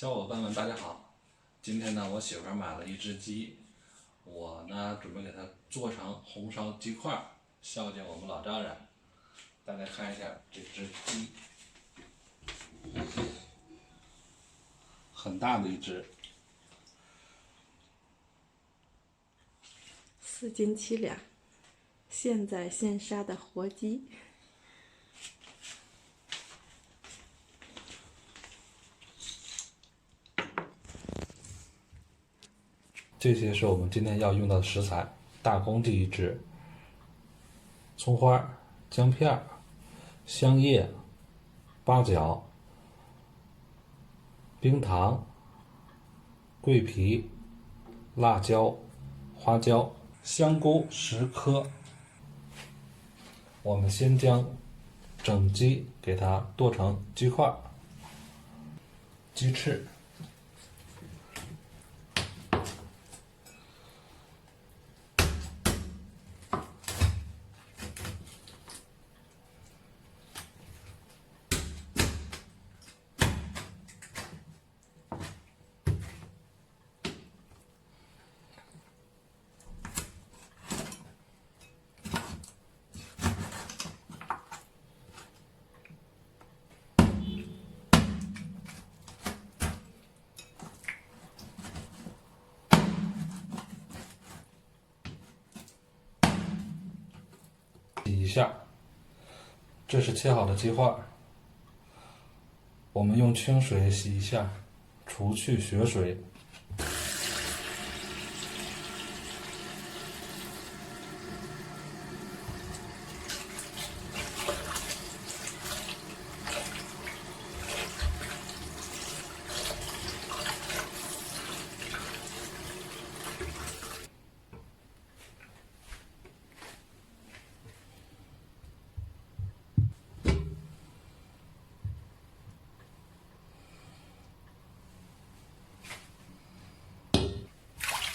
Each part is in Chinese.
小伙伴们，大家好！今天呢，我媳妇儿买了一只鸡，我呢准备给它做成红烧鸡块，孝敬我们老丈人。大家看一下这只鸡，很大的一只4斤7两，现宰现杀的活鸡。这些是我们今天要用到的食材：大公鸡一只，葱花、姜片、香叶、八角、冰糖、桂皮、辣椒、花椒、香菇10颗。我们先将整鸡给它剁成鸡块，鸡翅。洗一下，这是切好的鸡块，我们用清水洗一下，除去血水。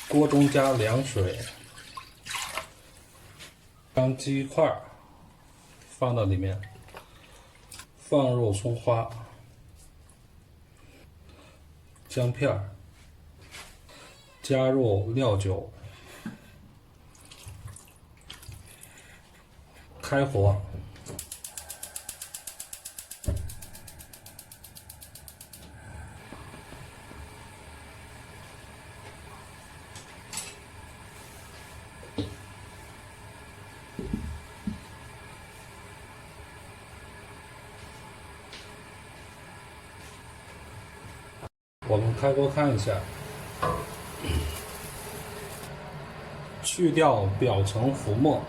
锅中加凉水，将鸡块放到里面，放入葱花、姜片，加入料酒，开火。我们开锅看一下，去掉表层浮沫，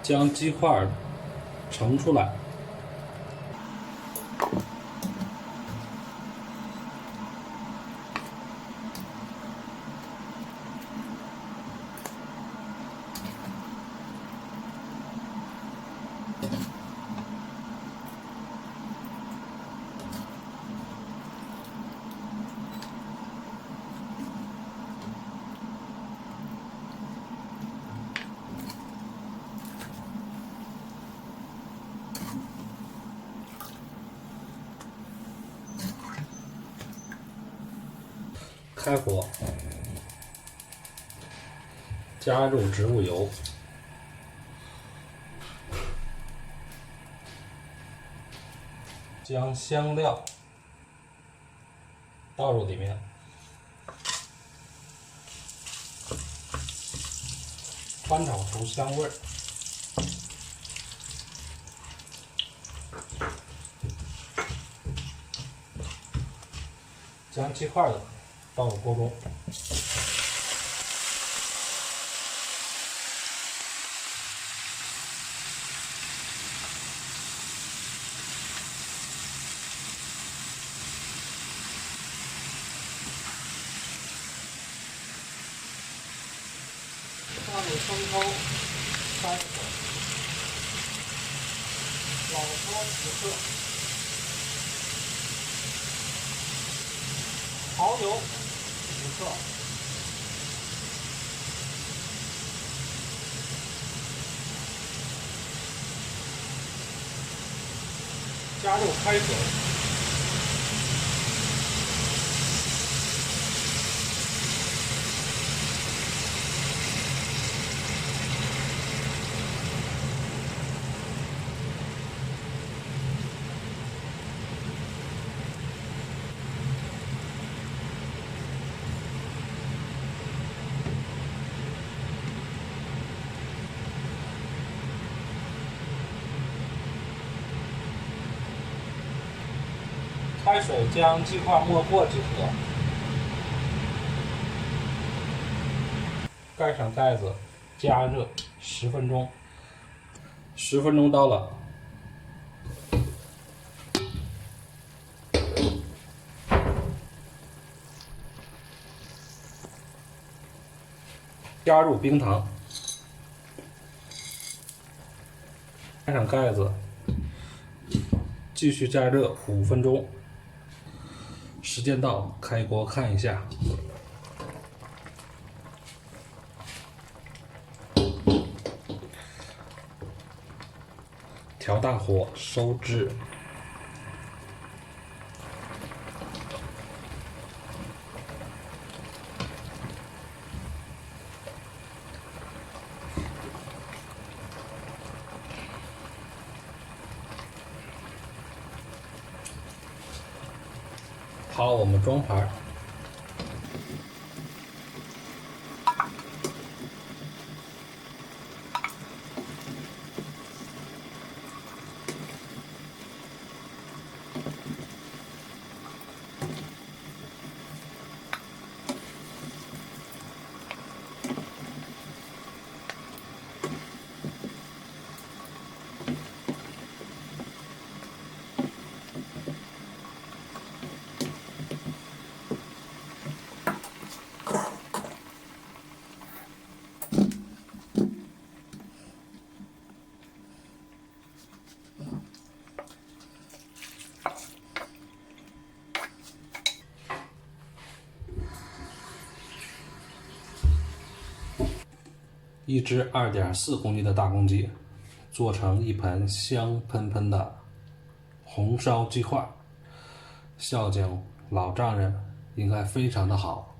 将鸡块盛出来，开火，加入植物油，将香料倒入里面，翻炒出香味儿。将鸡块倒入锅中，放入生抽、3分。老抽10克，蚝油10克，加入开水。开水将鸡块没过即可，盖上盖子，加热10分钟。10分钟到了，加入冰糖，盖上盖子，继续加热5分钟。时间到，开锅看一下。调大火，收汁。好，我们装盘。一只2.4公斤的大公鸡，做成一盆香喷喷的红烧鸡块，孝敬老丈人应该非常的好。